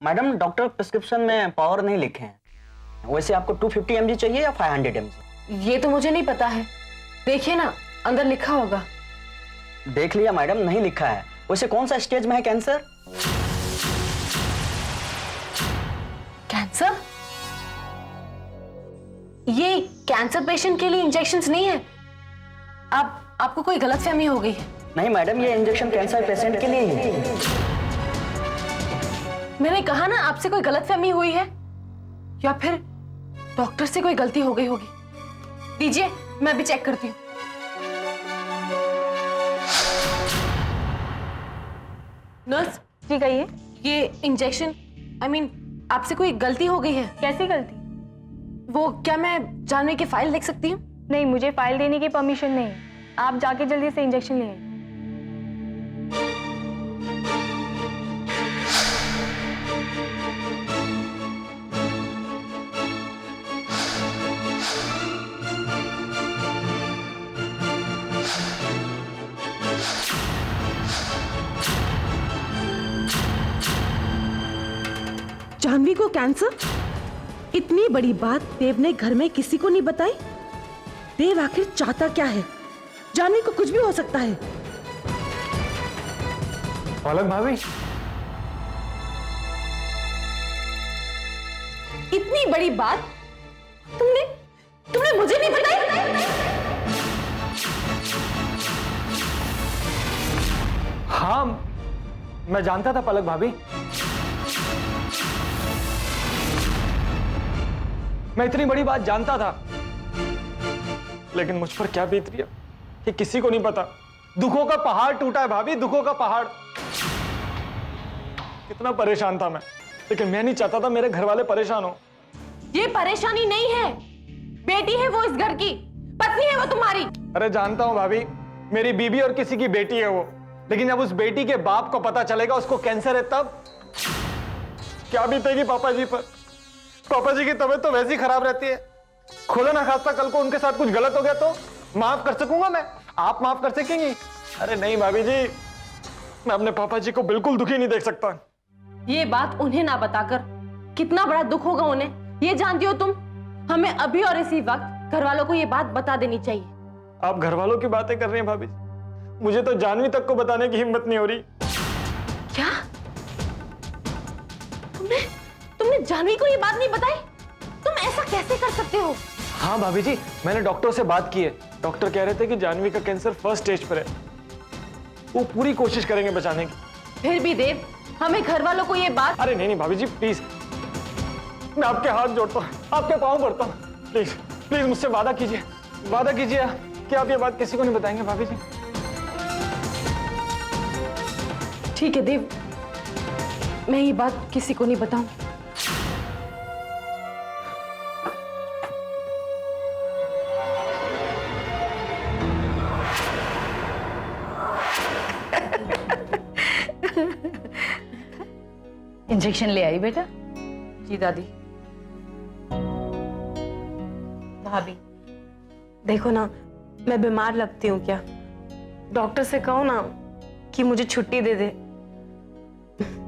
Madam doctor prescription में power नहीं लिखे हैं। वैसे आपको 250 mg चाहिए या 500 mg? ये तो मुझे नहीं पता है, देखिए ना अंदर लिखा होगा। देख लिया मैडम, नहीं लिखा है। वैसे कौन सा स्टेज में है कैंसर? कैंसर? ये कैंसर पेशेंट के लिए इंजेक्शंस नहीं है। आपको कोई गलतफहमी हो गई है। नहीं मैडम, ये इंजेक्शन कैंसर पेशेंट के लिए ही है। मैंने कहा ना आपसे कोई गलतफहमी हुई है, या फिर डॉक्टर से कोई गलती हो गई होगी। दीजिए, मैं भी चेक करती हूँ। नर्स जी कहिए। ये इंजेक्शन आपसे कोई गलती हो गई है। कैसी गलती? वो क्या मैं जानवी की फाइल लिख सकती हूँ? नहीं, मुझे फाइल देने की परमिशन नहीं है। आप जाके जल्दी से इंजेक्शन ले आइए। जानवी को कैंसर? इतनी बड़ी बात देव ने घर में किसी को नहीं बताई। देव आखिर चाहता क्या है? जानवी को कुछ भी हो सकता है। पलक भाभी, इतनी बड़ी बात तुमने मुझे नहीं बताई? हाँ मैं जानता था पलक भाभी। मैं इतनी बड़ी बात जानता था, लेकिन मुझ पर क्या बीत रही है कि किसी को नहीं पता। दुखों का पहाड़ टूटा है भाभी, दुखों का पहाड़। कितना परेशान था मैं, लेकिन मैं नहीं चाहता था मेरे घर वाले परेशान हो। ये परेशानी नहीं है, बेटी है वो इस घर की, पत्नी है वो तुम्हारी। अरे जानता हूं भाभी, मेरी बीबी और किसी की बेटी है वो, लेकिन जब उस बेटी के बाप को पता चलेगा उसको कैंसर है, तब क्या बीतेगी पापा जी पर। पापा जी की तबीयत तो वैसी खराब रहती है। खुदा ना खास्ता कल को उनके साथ कुछ गलत हो गया तो माफ कर सकूंगा मैं? आप माफ कर सकेंगी? अरे नहीं भाभी जी, मैं अपने पापा जी को बिल्कुल दुखी नहीं देख सकता। ये बात उन्हें ना बताकर कितना बड़ा दुख होगा उन्हें, ये जानती हो तुम। हमें अभी और इसी वक्त घर वालों को ये बात बता देनी चाहिए। आप घर वालों की बातें कर रही हैं भाभी जी, मुझे तो जानवी तक को बताने की हिम्मत नहीं हो रही। क्या? तुमने जानवी को ये बात नहीं बताई? तुम ऐसा कैसे कर सकते हो? हाँ भाभी जी, मैंने डॉक्टर से बात की है। डॉक्टर कह रहे थे कि जानवी का कैंसर फर्स्ट स्टेज पर है। वो पूरी कोशिश करेंगे बचाने की। फिर भी देव, हमें घर वालों को ये बात। अरे नहीं भाभी जी, प्लीज, मैं आपके हाथ जोड़ता हूँ, आपके पाँव पड़ता हूँ। प्लीज प्लीज मुझसे वादा कीजिए कि आप ये बात किसी को नहीं बताएंगे भाभी जी। ठीक है देव, मैं ये बात किसी को नहीं बताऊं। इंजेक्शन ले आई बेटा? जी दादी। भाभी देखो ना, मैं बीमार लगती हूँ क्या? डॉक्टर से कहो ना कि मुझे छुट्टी दे दे।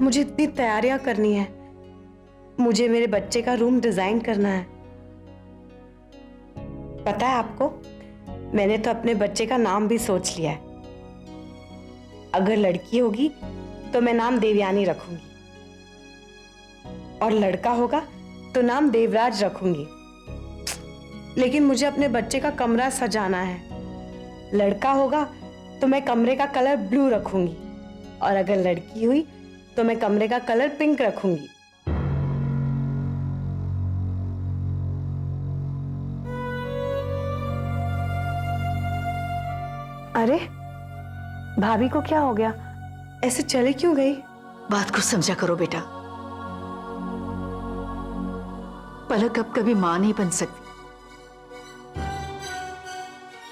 मुझे इतनी तैयारियां करनी है, मुझे मेरे बच्चे का रूम डिजाइन करना है। पता है आपको, मैंने तो अपने बच्चे का नाम भी सोच लिया है। अगर लड़की होगी तो मैं नाम देवयानी रखूंगी, और लड़का होगा तो नाम देवराज रखूंगी। लेकिन मुझे अपने बच्चे का कमरा सजाना है। लड़का होगा तो मैं कमरे का कलर ब्लू रखूंगी, और अगर लड़की हुई तो मैं कमरे का कलर पिंक रखूंगी। अरे भाभी को क्या हो गया? ऐसे चले क्यों गई? बात को समझा करो बेटा। पलक अब कभी मां नहीं बन सकती,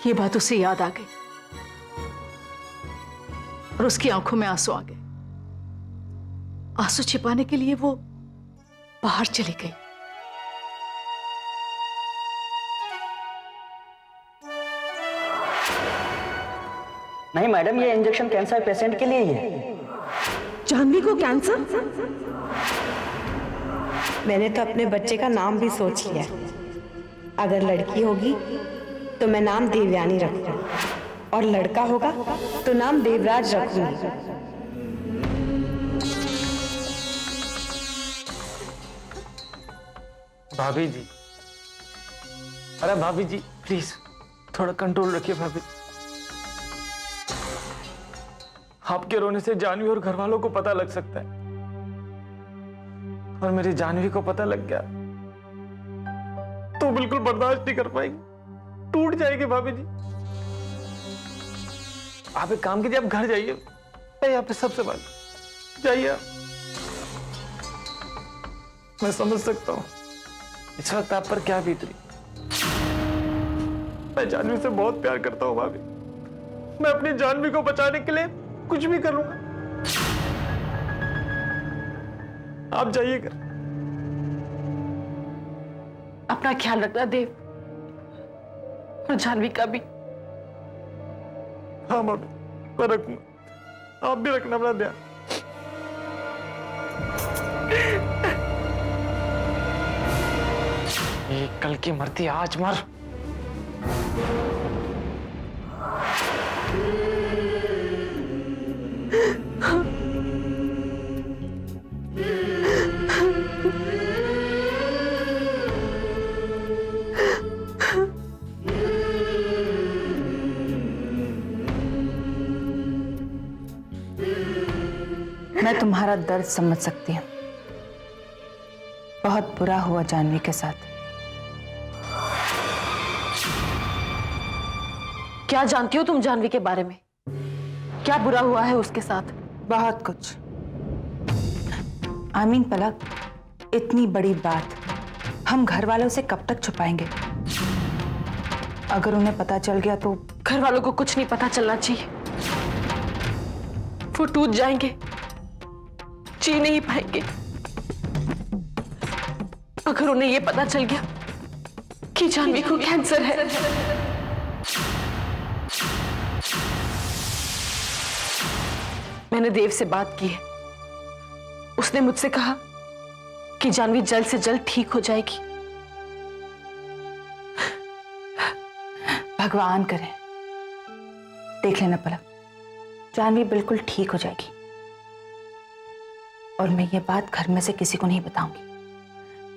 ये बात उसे याद आ गई और उसकी आंखों में आंसू आ गए। आंसू छिपाने के लिए वो बाहर चली गई। नहीं मैडम, ये इंजेक्शन कैंसर पेशेंट के लिए ही है। जानवी को कैंसर? मैंने तो अपने बच्चे का नाम भी सोच लिया। अगर लड़की होगी तो मैं नाम देवयानी रखूंगी और लड़का होगा तो नाम देवराज रखूंगी। भाभी जी, अरे भाभी जी प्लीज थोड़ा कंट्रोल रखिए भाभी। आपके रोने से जानवी और घर वालों को पता लग सकता है, और मेरी जानवी को पता लग गया तो बिल्कुल बर्दाश्त नहीं कर पाएगी, टूट जाएगी भाभी जी। आप एक काम कीजिए, आप घर जाइए, मैं यहाँ पे सबसे बात जाइए आप। मैं समझ सकता हूँ इस वक्त आप पर क्या बीत रही। मैं जानवी से बहुत प्यार करता हूँ भाभी, मैं अपनी जानवी को बचाने के लिए कुछ भी करूंगा। आप जाइएगा। अपना ख्याल रखना देव, और जानवी का भी। हाँ भाभी, मैं रखूंगा, आप भी रखना अपना ध्यान। ये कल की मरती आज मर। मैं तुम्हारा दर्द समझ सकती हूँ। बहुत बुरा हुआ जानवी के साथ। क्या जानती हो तुम जानवी के बारे में? क्या बुरा हुआ है उसके साथ? बहुत कुछ। आमीन पलक, इतनी बड़ी बात हम घर वालों से कब तक छुपाएंगे? अगर उन्हें पता चल गया तो? घर वालों को कुछ नहीं पता चलना चाहिए, वो टूट जाएंगे, जी नहीं पाएंगे। अगर उन्हें यह पता चल गया कि जानवी को कैंसर है, मैंने देव से बात की है, उसने मुझसे कहा कि जानवी जल्द से जल्द ठीक हो जाएगी। भगवान करे। देख लेना पलक, जानवी बिल्कुल ठीक हो जाएगी, और मैं ये बात घर में से किसी को नहीं बताऊंगी।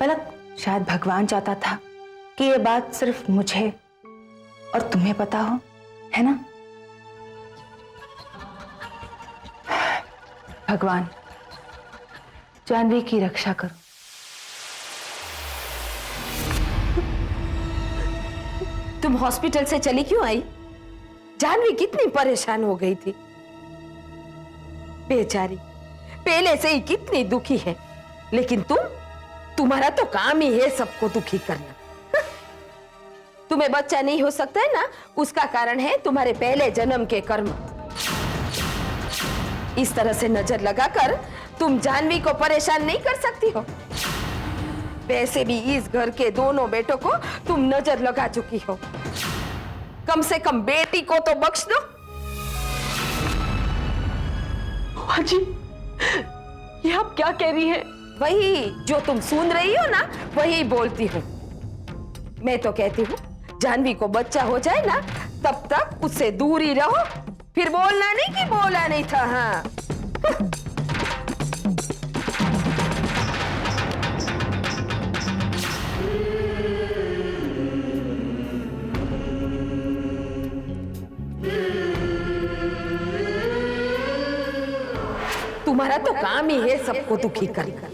पलक, शायद भगवान चाहता था कि ये बात सिर्फ मुझे और तुम्हें पता हो, है ना? भगवान जानवी की रक्षा करो। तुम हॉस्पिटल से चली क्यों आई? जानवी कितनी परेशान हो गई थी, बेचारी पहले से ही कितनी दुखी है। लेकिन तुम्हारा तो काम ही है सबको दुखी करना। तुम्हें बच्चा नहीं हो सकता है ना, उसका कारण है तुम्हारे पहले जन्म के कर्म। इस तरह से नजर लगाकर तुम जानवी को परेशान नहीं कर सकती हो। वैसे भी इस घर के दोनों बेटों को तुम नजर लगा चुकी हो, कम से कम बेटी को तो बख्श दो। बुआ जी, ये आप क्या कह रही हैं? वही जो तुम सुन रही हो ना, वही बोलती हूँ। मैं तो कहती हूँ जानवी को बच्चा हो जाए ना, तब तक उससे दूर ही रहो, फिर बोलना नहीं कि बोला नहीं था। हाँ, तुम्हारा तो काम ही है सबको दुखी करना।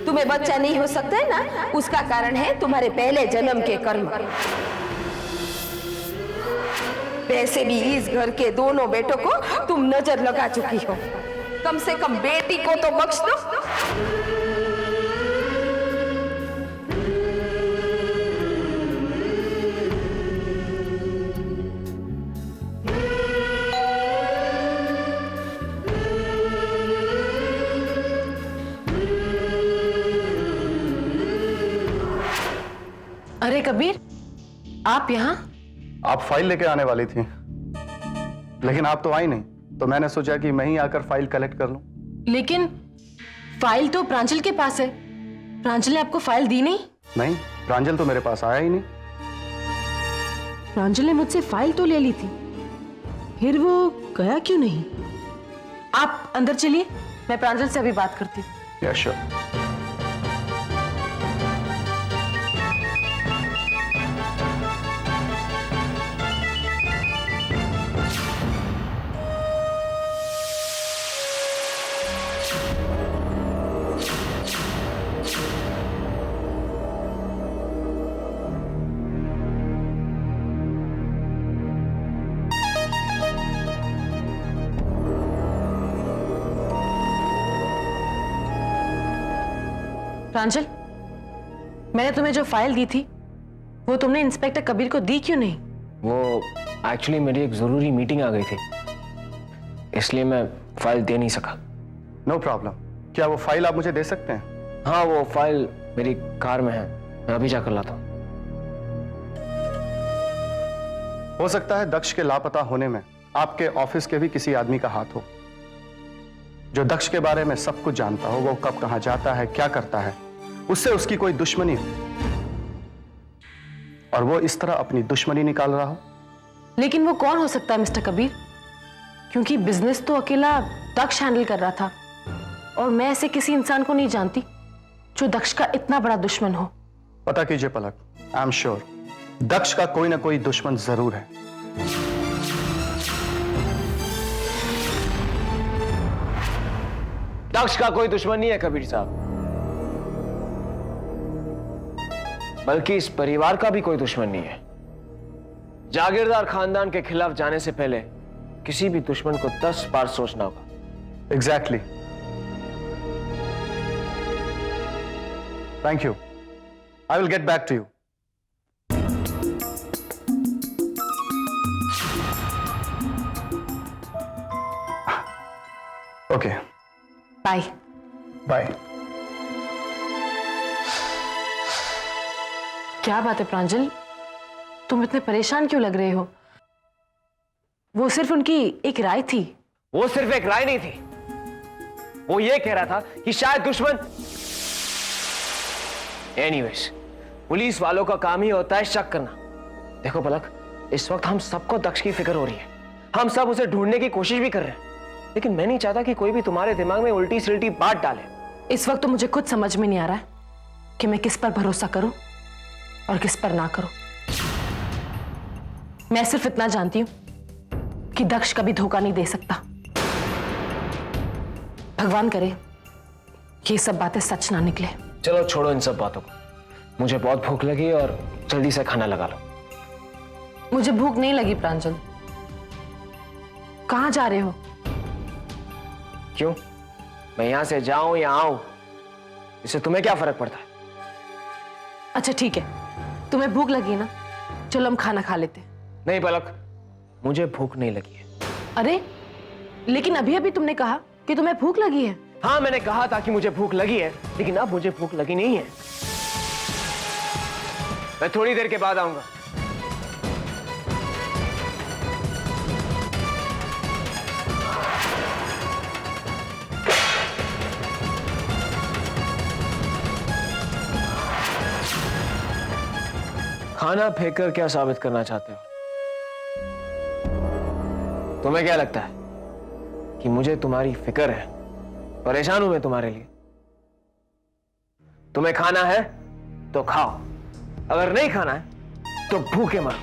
तुम्हें बच्चा नहीं हो सकता है ना, उसका कारण है तुम्हारे पहले जन्म के कर्म। वैसे भी इस घर के दोनों बेटों को तुम नजर लगा चुकी हो, कम से कम बेटी को तो बख्श दो। अरे कबीर, आप यहाँ? आप फाइल लेके आने वाली थी, लेकिन आप तो आई नहीं, तो मैंने सोचा कि मैं ही आकर फाइल कलेक्ट कर लूं। लेकिन फाइल तो प्रांजल के पास है, प्रांजल ने आपको फाइल दी नहीं? नहीं, प्रांजल तो मेरे पास आया ही नहीं। प्रांजल ने मुझसे फाइल तो ले ली थी, फिर वो गया क्यों नहीं? आप अंदर चलिए, मैं प्रांजल से अभी बात करती हूँ। या श्योर। प्रांजल, मैंने तुम्हें जो फाइल दी थी वो तुमने इंस्पेक्टर कबीर को दी क्यों नहीं? वो एक्चुअली मेरी एक जरूरी मीटिंग आ गई थी, इसलिए मैं फाइल दे नहीं सका। No problem. क्या वो फाइल आप मुझे दे सकते हैं? हाँ, वो फाइल मेरी कार में है, मैं अभी जाकर लाता हूँ। हो सकता है दक्ष के लापता होने में आपके ऑफिस के भी किसी आदमी का हाथ हो, जो दक्ष के बारे में सब कुछ जानता हो। वो कब कहां जाता है, क्या करता है, उससे उसकी कोई दुश्मनी हो और वो इस तरह अपनी दुश्मनी निकाल रहा हो। लेकिन वो कौन हो सकता है मिस्टर कबीर? क्योंकि बिजनेस तो अकेला दक्ष हैंडल कर रहा था और मैं ऐसे किसी इंसान को नहीं जानती जो दक्ष का इतना बड़ा दुश्मन हो। पता कीजिए पलक, आई एम श्योर दक्ष का कोई ना कोई दुश्मन जरूर है। दक्ष का कोई दुश्मन नहीं है कबीर साहब, बल्कि इस परिवार का भी कोई दुश्मन नहीं है। जागीरदार खानदान के खिलाफ जाने से पहले किसी भी दुश्मन को 10 बार सोचना होगा। Exactly. Thank you, I will get back to you. Okay, bye. Bye. क्या बात है प्रांजल, तुम इतने परेशान क्यों लग रहे हो? वो सिर्फ उनकी एक राय थी। वो सिर्फ एक राय नहीं थी, वो ये कह रहा था कि शायद दुश्मन। एनीवेज, पुलिस वालों का काम ही होता है शक करना। देखो पलक, इस वक्त हम सबको दक्ष की फिक्र हो रही है, हम सब उसे ढूंढने की कोशिश भी कर रहे हैं, लेकिन मैं नहीं चाहता कि कोई भी तुम्हारे दिमाग में उल्टी सिल्टी बात डाले। इस वक्त तो मुझे खुद समझ में नहीं आ रहा है कि मैं किस पर भरोसा करूं और किस पर ना करूं। मैं सिर्फ इतना जानती हूं कि दक्ष कभी धोखा नहीं दे सकता। भगवान करे कि ये सब बातें सच ना निकले। चलो छोड़ो इन सब बातों को, मुझे बहुत भूख लगी और जल्दी से खाना लगा लो। मुझे भूख नहीं लगी प्रांजल। कहां जा रहे हो? क्यों, मैं यहां से जाऊं या आऊं, इससे तुम्हें क्या फर्क पड़ता है? अच्छा ठीक है, तुम्हें भूख लगी है ना, चलो हम खाना खा लेते हैं। नहीं पलक, मुझे भूख नहीं लगी है। अरे लेकिन अभी अभी तुमने कहा कि तुम्हें भूख लगी है। हाँ, मैंने कहा था कि मुझे भूख लगी है, लेकिन अब मुझे भूख लगी नहीं है। मैं थोड़ी देर के बाद आऊंगा। खाना फेंककर क्या साबित करना चाहते हो? तुम्हें क्या लगता है कि मुझे तुम्हारी फिक्र है? परेशान हूं मैं तुम्हारे लिए। तुम्हें खाना है तो खाओ, अगर नहीं खाना है तो भूखे मरो।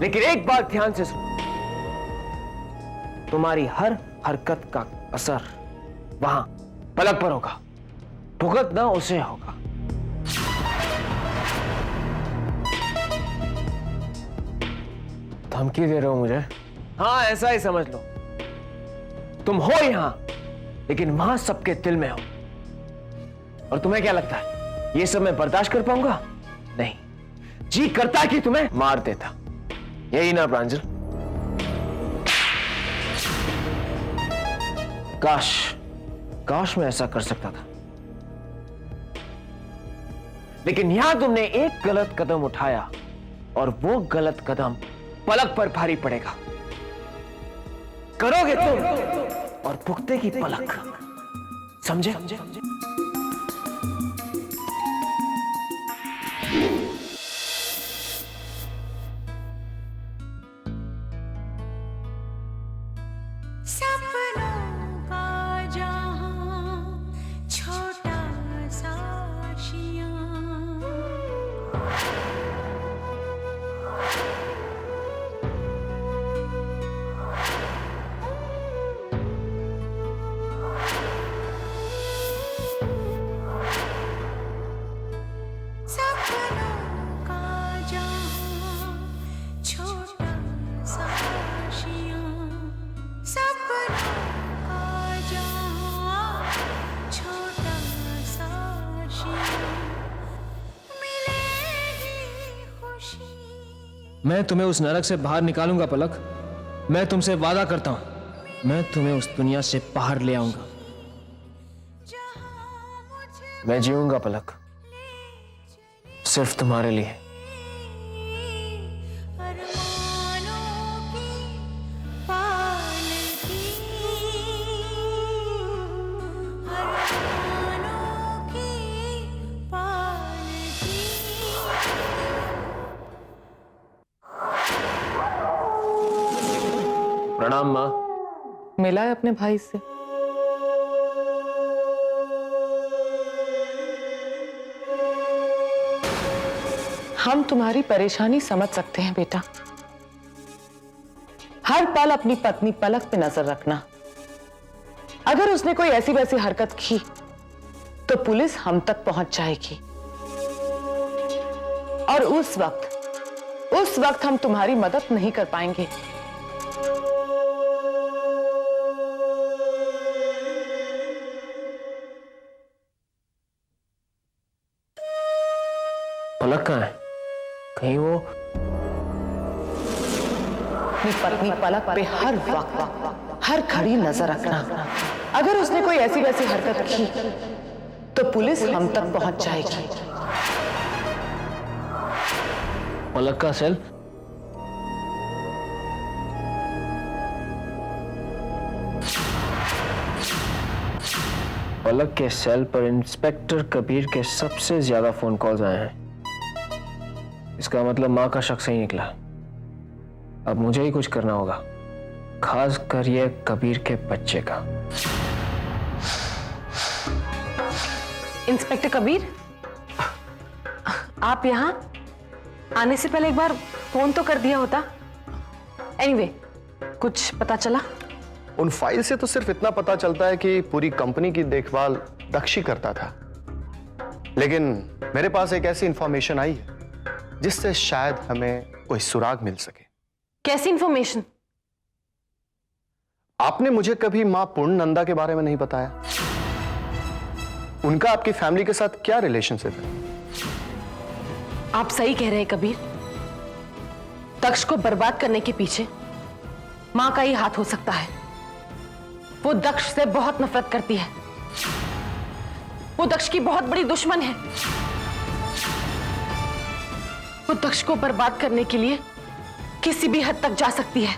लेकिन एक बात ध्यान से सुनो, तुम्हारी हर हरकत का असर वहां पलक पर होगा, भुगतना उसे होगा। धमकी दे रहे हो मुझे? हाँ, ऐसा ही समझ लो। तुम हो यहां, लेकिन वहां सबके दिल में हो। और तुम्हें क्या लगता है ये सब मैं बर्दाश्त कर पाऊंगा? नहीं, जी करता है कि तुम्हें मार देता। यही ना प्रांजल? काश काश मैं ऐसा कर सकता था, लेकिन यहां तुमने एक गलत कदम उठाया और वो गलत कदम पलक पर भारी पड़ेगा। करोगे तुम और भुगतेगी पलक, समझे? मैं तुम्हें उस नरक से बाहर निकालूंगा पलक। मैं तुमसे वादा करता हूं, मैं तुम्हें उस दुनिया से बाहर ले आऊंगा। मैं जीऊंगा पलक, सिर्फ तुम्हारे लिए। प्रणाम माँ। मिला है अपने भाई से? हम तुम्हारी परेशानी समझ सकते हैं बेटा। हर पल अपनी पत्नी पलक पे नजर रखना। अगर उसने कोई ऐसी वैसी हरकत की तो पुलिस हम तक पहुंच जाएगी, और उस वक्त हम तुम्हारी मदद नहीं कर पाएंगे। पलक कहाँ है? कहीं वो अपनी पत्नी पलक पे हर वक्त हर घड़ी नजर रखना। अगर उसने कोई ऐसी वैसी हरकत की तो पुलिस हम तक पहुंच जाएगी। पलक का सेल? पलक के सेल पर इंस्पेक्टर कबीर के सबसे ज्यादा फोन कॉल्स आए हैं। इसका मतलब मां का शक सही निकला। अब मुझे ही कुछ करना होगा, खास कर ये कबीर के बच्चे का। इंस्पेक्टर कबीर, आप यहाँ आने से पहले एक बार फोन तो कर दिया होता। एनीवे, कुछ पता चला? उन फाइल से तो सिर्फ इतना पता चलता है कि पूरी कंपनी की देखभाल दक्ष ही करता था, लेकिन मेरे पास एक ऐसी इंफॉर्मेशन आई है जिससे शायद हमें कोई सुराग मिल सके। कैसी इंफॉर्मेशन? आपने मुझे कभी मां पूर्णनंदा के बारे में नहीं बताया। उनका आपकी फैमिली के साथ क्या रिलेशनशिप है? आप सही कह रहे हैं कबीर। दक्ष को बर्बाद करने के पीछे मां का ही हाथ हो सकता है। वो दक्ष से बहुत नफरत करती है। वो दक्ष की बहुत बड़ी दुश्मन है। वो दक्ष को बर्बाद करने के लिए किसी भी हद तक जा सकती है।